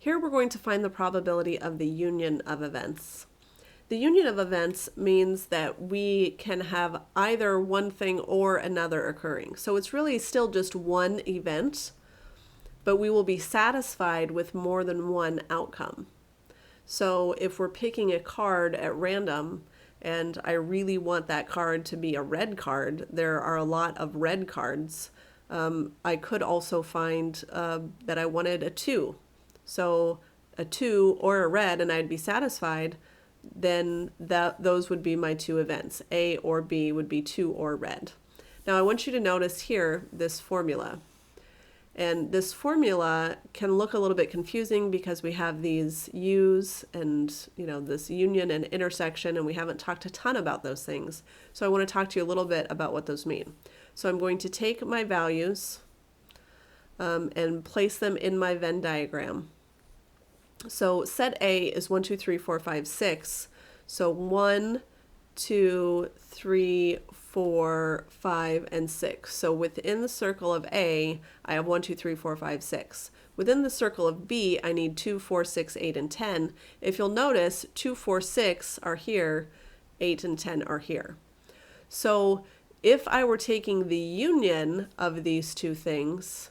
Here we're going to find the probability of the union of events. The union of events means that we can have either one thing or another occurring. So it's really still just one event, but we will be satisfied with more than one outcome. So if we're picking a card at random and I really want that card to be a red card, there are a lot of red cards. I could also find that I wanted a 2. So a 2 or a red, and I'd be satisfied, then those would be my 2 events. A or B would be 2 or red. Now I want you to notice here this formula. And this formula can look a little bit confusing because we have these U's and this union and intersection, and we haven't talked a ton about those things. So I want to talk to you a little bit about what those mean. So I'm going to take my values and place them in my Venn diagram. So set A is 1, 2, 3, 4, 5, 6. So 1, 2, 3, 4, 5, and 6. So within the circle of A, I have 1, 2, 3, 4, 5, 6. Within the circle of B, I need 2, 4, 6, 8, and 10. If you'll notice, 2, 4, 6 are here, 8 and 10 are here. So if I were taking the union of these two things,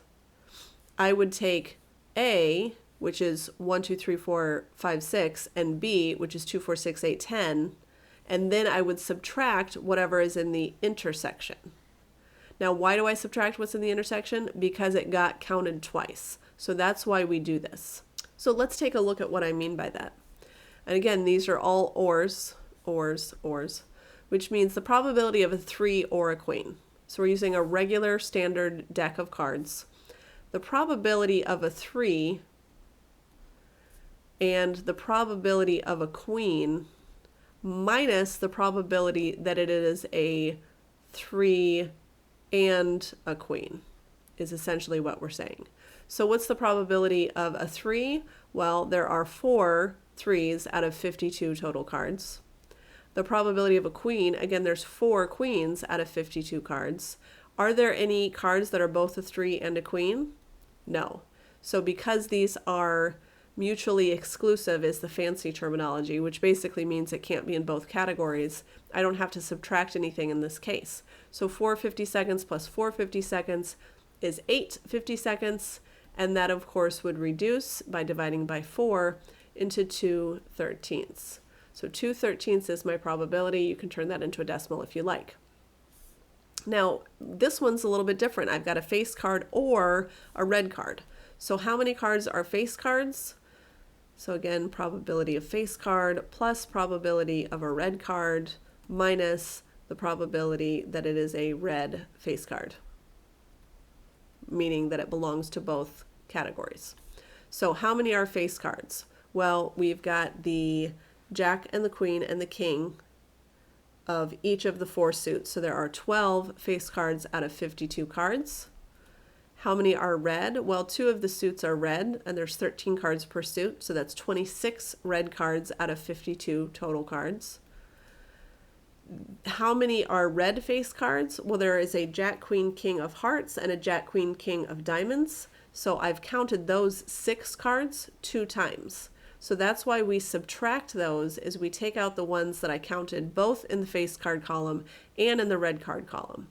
I would take A, which is 1, 2, 3, 4, 5, 6, and B, which is 2, 4, 6, 8, 10, and then I would subtract whatever is in the intersection. Now, why do I subtract what's in the intersection? Because it got counted twice. So that's why we do this. So let's take a look at what I mean by that. And again, these are all ors, which means the probability of a 3 or a queen. So we're using a regular standard deck of cards. The probability of a 3 and the probability of a queen minus the probability that it is a 3 and a queen is essentially what we're saying. So what's the probability of a 3? Well, there are 4 3s out of 52 total cards. The probability of a queen, again, there's 4 queens out of 52 cards. Are there any cards that are both a 3 and a queen? No. So because these are mutually exclusive is the fancy terminology, which basically means it can't be in both categories. I don't have to subtract anything in this case. So 4 50-seconds plus 4 50-seconds is 8 50-seconds, and that of course would reduce by dividing by 4 into 2/13. So 2/13 is my probability. You can turn that into a decimal if you like. Now, this one's a little bit different. I've got a face card or a red card. So how many cards are face cards? So again, probability of face card plus probability of a red card minus the probability that it is a red face card, meaning that it belongs to both categories. So how many are face cards? Well, we've got the Jack and the Queen and the King of each of the 4 suits. So there are 12 face cards out of 52 cards. How many are red? Well, 2 of the suits are red, and there's 13 cards per suit, so that's 26 red cards out of 52 total cards. How many are red face cards? Well, there is a Jack, Queen, King of Hearts and a Jack, Queen, King of Diamonds, so I've counted those 6 cards 2 times. So that's why we subtract those, is we take out the ones that I counted both in the face card column and in the red card column.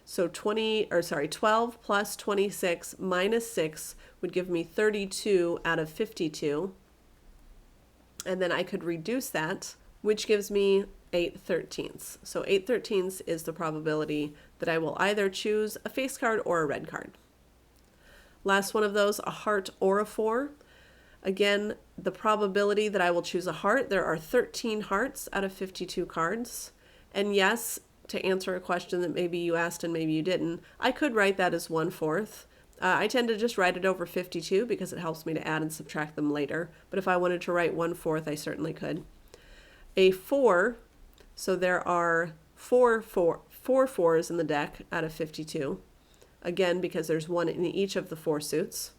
So 12 plus 26 minus 6 would give me 32 out of 52. And then I could reduce that, which gives me 8/13. So 8/13 is the probability that I will either choose a face card or a red card. Last one of those, a heart or a 4. Again, the probability that I will choose a heart, there are 13 hearts out of 52 cards. And yes, to answer a question that maybe you asked and maybe you didn't, I could write that as 1/4. I tend to just write it over 52 because it helps me to add and subtract them later. But if I wanted to write 1/4, I certainly could. A 4, so there are 4 4s in the deck out of 52. Again, because there's 1 in each of the 4 suits.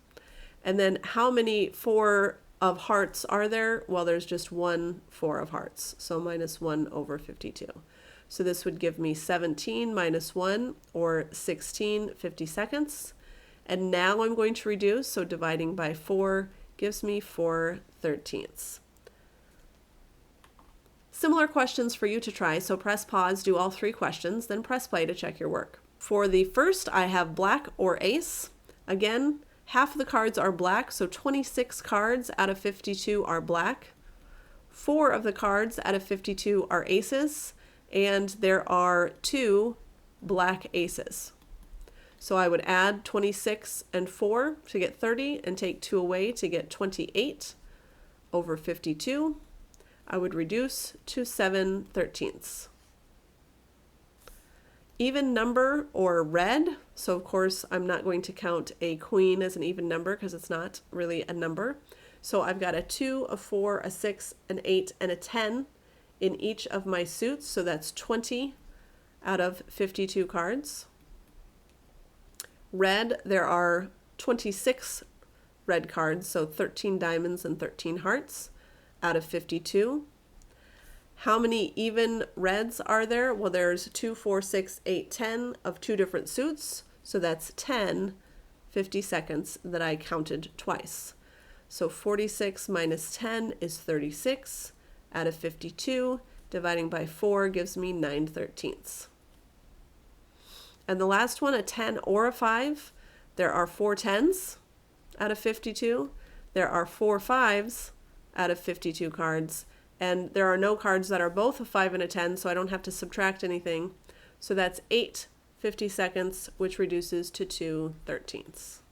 And then how many 4 of hearts are there? Well, there's just 1 4 of hearts, so minus 1 over 52. So this would give me 17 minus 1, or 16 50-seconds. And now I'm going to reduce, so dividing by 4 gives me 4/13. Similar questions for you to try, so press pause, do all 3 questions, then press play to check your work. For the first, I have black or ace. Again, half of the cards are black, so 26 cards out of 52 are black. 4 of the cards out of 52 are aces, and there are 2 black aces. So I would add 26 and 4 to get 30 and take 2 away to get 28 over 52. I would reduce to 7/13. Even number or red, so of course I'm not going to count a queen as an even number because it's not really a number. So I've got a 2, a 4, a 6, an 8, and a 10 in each of my suits, so that's 20 out of 52 cards. Red, there are 26 red cards, so 13 diamonds and 13 hearts out of 52. How many even reds are there? Well, there's 2, 4, 6, 8, 10 of 2 different suits, so that's 10 50-seconds that I counted twice. So 46 minus 10 is 36 out of 52. Dividing by 4 gives me 9/13. And the last one, a 10 or a 5. There are 4 10s out of 52. There are 4 5s out of 52 cards. And there are no cards that are both a 5 and a 10, so I don't have to subtract anything. So that's 8 50-seconds, which reduces to 2/13.